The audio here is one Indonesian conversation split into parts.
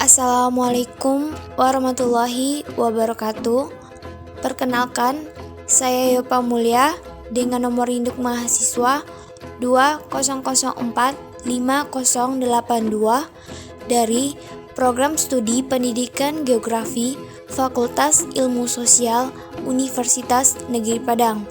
Assalamualaikum warahmatullahi wabarakatuh. Perkenalkan, saya Yopa Mulia dengan nomor induk mahasiswa 200450082 dari Program Studi Pendidikan Geografi Fakultas Ilmu Sosial Universitas Negeri Padang.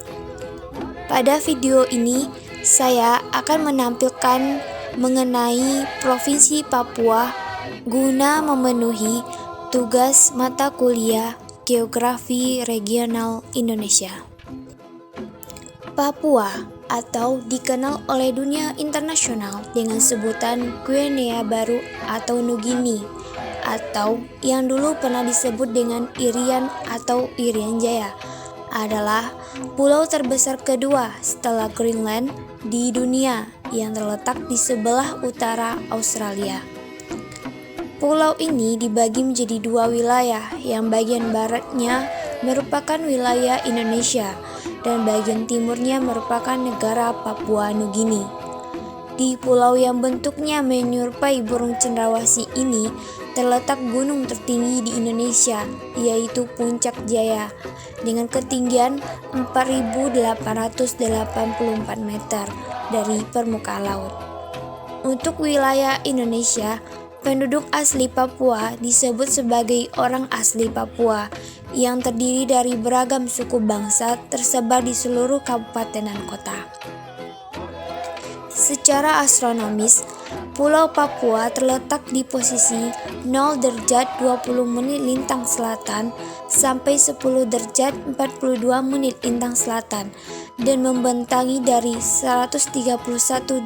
Pada video ini, saya akan menampilkan mengenai Provinsi Papua guna memenuhi tugas mata kuliah Geografi Regional Indonesia. Papua atau dikenal oleh dunia internasional dengan sebutan Guinea Baru atau Nugini, atau yang dulu pernah disebut dengan Irian atau Irian Jaya, adalah pulau terbesar kedua setelah Greenland di dunia yang terletak di sebelah utara Australia. Pulau ini dibagi menjadi dua wilayah, yang bagian baratnya merupakan wilayah Indonesia dan bagian timurnya merupakan negara Papua Nugini. Di pulau yang bentuknya menyerupai burung cendrawasih ini terletak gunung tertinggi di Indonesia, yaitu Puncak Jaya dengan ketinggian 4.884 meter dari permukaan laut. Untuk wilayah Indonesia, penduduk asli Papua disebut sebagai orang asli Papua yang terdiri dari beragam suku bangsa tersebar di seluruh kabupaten dan kota. Secara astronomis, Pulau Papua terletak di posisi 0 derajat 20 menit lintang selatan sampai 10 derajat 42 menit lintang selatan dan membentangi dari 131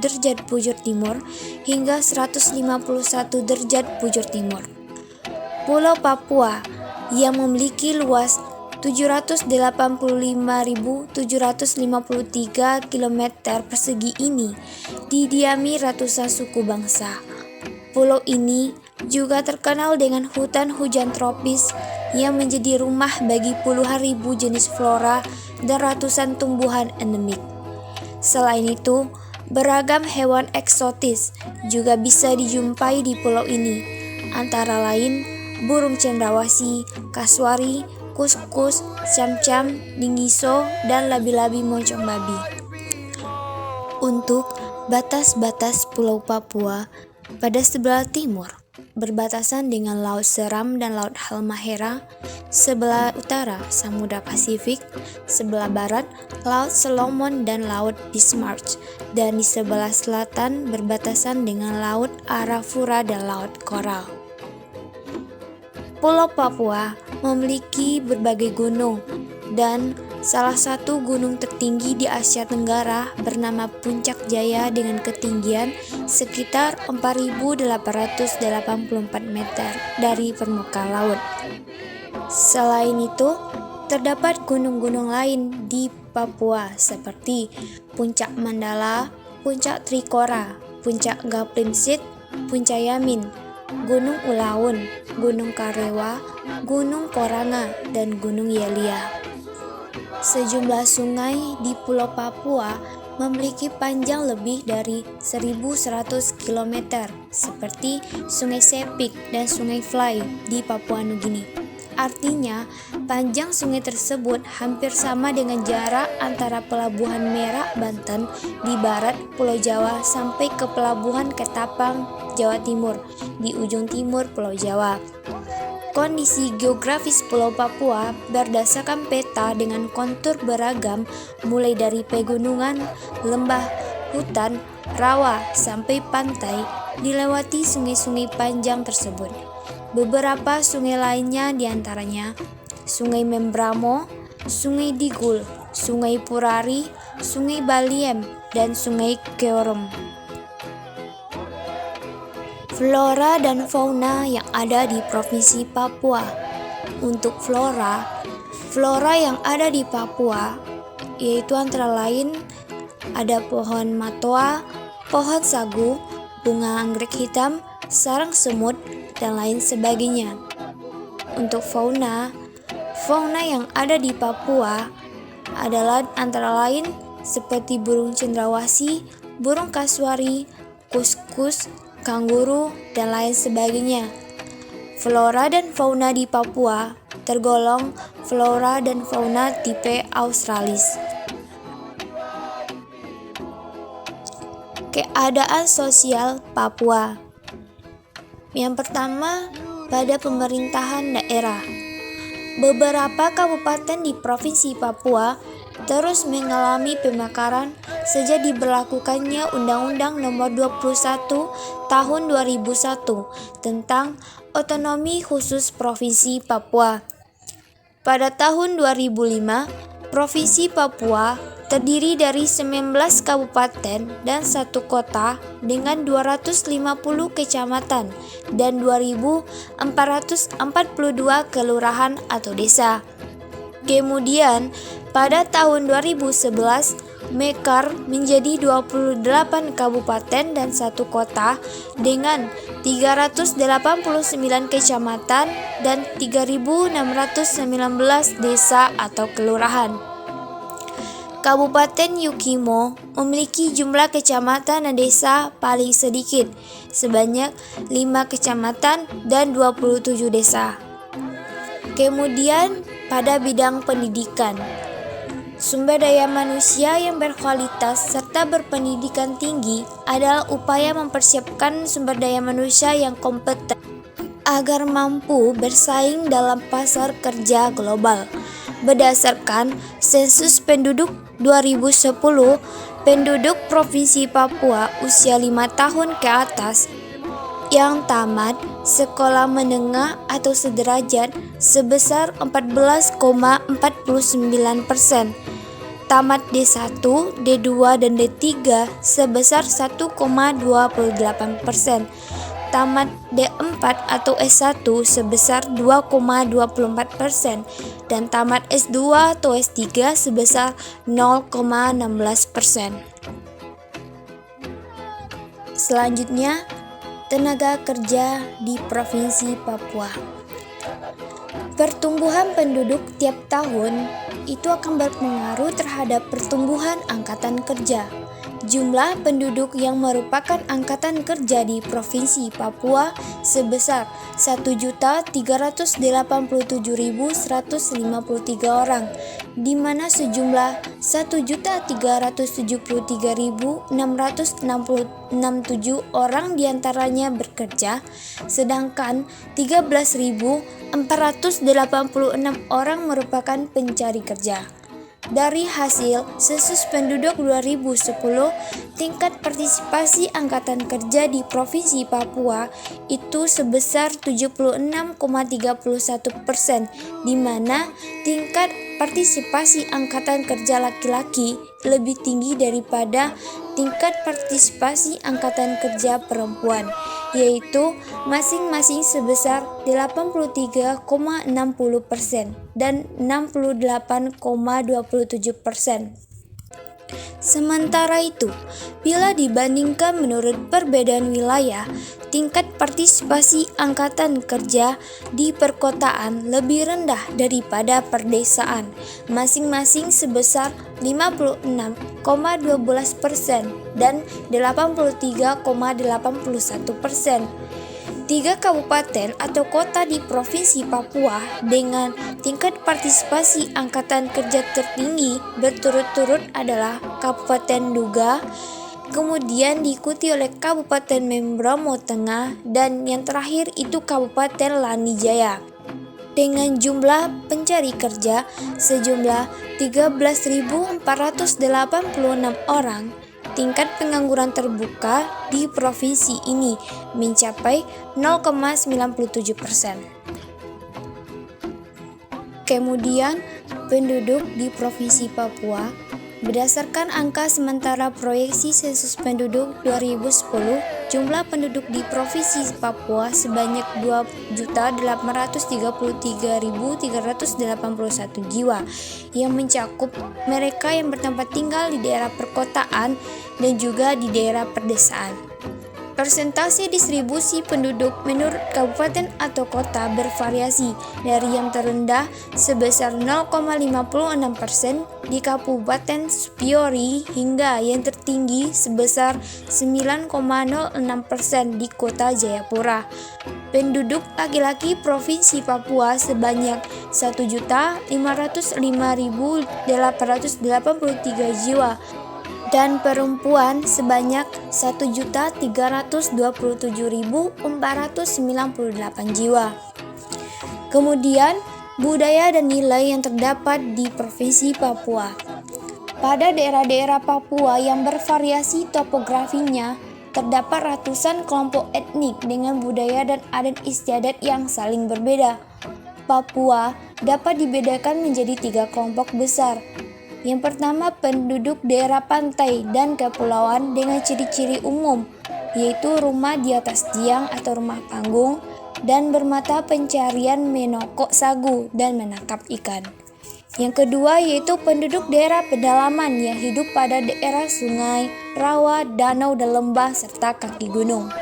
derajat bujur timur hingga 151 derajat bujur timur. Pulau Papua yang memiliki luas 785.753 km persegi ini didiami ratusan suku bangsa. Pulau ini juga terkenal dengan hutan hujan tropis yang menjadi rumah bagi puluhan ribu jenis flora dan ratusan tumbuhan endemik. Selain itu, beragam hewan eksotis juga bisa dijumpai di pulau ini, antara lain burung cendrawasih, kasuari, kuskus, cam-cam, dingiso, dan labi-labi moncong babi. Untuk batas-batas Pulau Papua, pada sebelah timur berbatasan dengan Laut Seram dan Laut Halmahera, sebelah utara Samudra Pasifik, sebelah barat Laut Solomon dan Laut Bismarck, dan di sebelah selatan berbatasan dengan Laut Arafura dan Laut Coral. Pulau Papua memiliki berbagai gunung, dan salah satu gunung tertinggi di Asia Tenggara bernama Puncak Jaya dengan ketinggian sekitar 4.884 meter dari permukaan laut. Selain itu, terdapat gunung-gunung lain di Papua seperti Puncak Mandala, Puncak Trikora, Puncak Gaprimsit, Puncak Yamin, Gunung Ulaun, Gunung Karewa, Gunung Koranga, dan Gunung Yelia. Sejumlah sungai di Pulau Papua memiliki panjang lebih dari 1.100 km, seperti Sungai Sepik dan Sungai Fly di Papua Nugini. Artinya, panjang sungai tersebut hampir sama dengan jarak antara Pelabuhan Merak, Banten di barat Pulau Jawa sampai ke Pelabuhan Ketapang, Jawa Timur di ujung timur Pulau Jawa. Kondisi geografis Pulau Papua berdasarkan peta dengan kontur beragam mulai dari pegunungan, lembah, hutan, rawa, sampai pantai dilewati sungai-sungai panjang tersebut. Beberapa sungai lainnya diantaranya Sungai Membramo, Sungai Digul, Sungai Purari, Sungai Baliem, dan Sungai Keorom. Flora dan fauna yang ada di Provinsi Papua. Untuk flora yang ada di Papua yaitu antara lain ada pohon matoa, pohon sagu, bunga anggrek hitam, sarang semut, dan lain sebagainya. Untuk fauna yang ada di Papua adalah antara lain seperti burung cendrawasih, burung kasuari, kuskus, kanguru, dan lain sebagainya. Flora dan fauna di Papua tergolong flora dan fauna tipe Australis. Keadaan sosial Papua. Yang pertama, pada pemerintahan daerah. Beberapa kabupaten di Provinsi Papua terus mengalami pemekaran sejak diberlakukannya Undang-Undang Nomor 21 Tahun 2001 tentang Otonomi Khusus Provinsi Papua. Pada tahun 2005, Provinsi Papua terdiri dari 19 kabupaten dan 1 kota dengan 250 kecamatan dan 2.442 kelurahan atau desa. Kemudian, pada tahun 2011, mekar menjadi 28 kabupaten dan 1 kota dengan 389 kecamatan dan 3.619 desa atau kelurahan. Kabupaten Yukimo memiliki jumlah kecamatan dan desa paling sedikit, sebanyak 5 kecamatan dan 27 desa. Kemudian, pada bidang pendidikan, sumber daya manusia yang berkualitas serta berpendidikan tinggi adalah upaya mempersiapkan sumber daya manusia yang kompeten agar mampu bersaing dalam pasar kerja global. Berdasarkan sensus penduduk 2010, penduduk Provinsi Papua usia 5 tahun ke atas yang tamat sekolah menengah atau sederajat sebesar 14,49%, tamat D1, D2, dan D3 sebesar 1,28%, tamat D4 atau S1 sebesar 2,24%, dan tamat S2 atau S3 sebesar 0,16%. Selanjutnya, tenaga kerja di Provinsi Papua. Pertumbuhan penduduk tiap tahun itu akan berpengaruh terhadap pertumbuhan angkatan kerja. Jumlah penduduk yang merupakan angkatan kerja di Provinsi Papua sebesar 1.387.153 orang, di mana sejumlah 1.373.667 orang diantaranya bekerja, sedangkan 13.486 orang merupakan pencari kerja. Dari hasil sensus penduduk 2010, tingkat partisipasi angkatan kerja di Provinsi Papua itu sebesar 76,31%, di mana tingkat partisipasi angkatan kerja laki-laki lebih tinggi daripada tingkat partisipasi angkatan kerja perempuan, yaitu masing-masing sebesar 83,60% dan 68,27%. Sementara itu, bila dibandingkan menurut perbedaan wilayah, tingkat partisipasi angkatan kerja di perkotaan lebih rendah daripada perdesaan, masing-masing sebesar 56,12% dan 83,81%. 3 kabupaten atau kota di Provinsi Papua dengan tingkat partisipasi angkatan kerja tertinggi berturut-turut adalah Kabupaten Duga, kemudian diikuti oleh Kabupaten Membramo Tengah, dan yang terakhir itu Kabupaten Lanijaya. Dengan jumlah pencari kerja sejumlah 13.486 orang, tingkat pengangguran terbuka di provinsi ini mencapai 0,97%. Kemudian, penduduk di Provinsi Papua berdasarkan angka sementara proyeksi sensus penduduk 2010, jumlah penduduk di Provinsi Papua sebanyak 2.833.381 jiwa, yang mencakup mereka yang bertempat tinggal di daerah perkotaan dan juga di daerah perdesaan. Persentase distribusi penduduk menurut kabupaten atau kota bervariasi dari yang terendah sebesar 0,56% di Kabupaten Spiori hingga yang tertinggi sebesar 9,06% di Kota Jayapura. Penduduk laki-laki Provinsi Papua sebanyak 1.505.883 jiwa dan perempuan sebanyak 1.327.498 jiwa. Kemudian, budaya dan nilai yang terdapat di Provinsi Papua. Pada daerah-daerah Papua yang bervariasi topografinya, terdapat ratusan kelompok etnik dengan budaya dan adat istiadat yang saling berbeda. Papua dapat dibedakan menjadi 3 kelompok besar. Yang pertama, penduduk daerah pantai dan kepulauan dengan ciri-ciri umum, yaitu rumah di atas tiang atau rumah panggung, dan bermata pencarian menokok sagu dan menangkap ikan. Yang kedua yaitu penduduk daerah pedalaman yang hidup pada daerah sungai, rawa, danau, dan lembah, serta kaki gunung.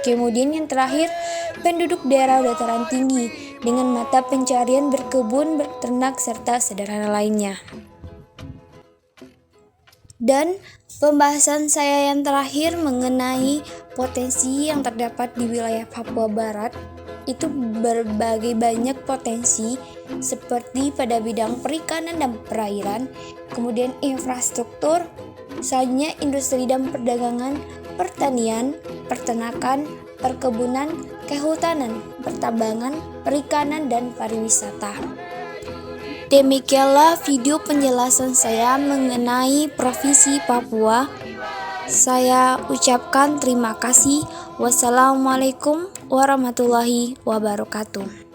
Kemudian yang terakhir, penduduk daerah dataran tinggi dengan mata pencarian berkebun, berternak, serta sederhana lainnya. Dan pembahasan saya yang terakhir mengenai potensi yang terdapat di wilayah Papua Barat, itu berbagai banyak potensi seperti pada bidang perikanan dan perairan, kemudian infrastruktur, selanjutnya industri dan perdagangan, pertanian, peternakan, perkebunan, kehutanan, pertambangan, perikanan, dan pariwisata. Demikianlah video penjelasan saya mengenai Provinsi Papua. Saya ucapkan terima kasih. Wassalamualaikum warahmatullahi wabarakatuh.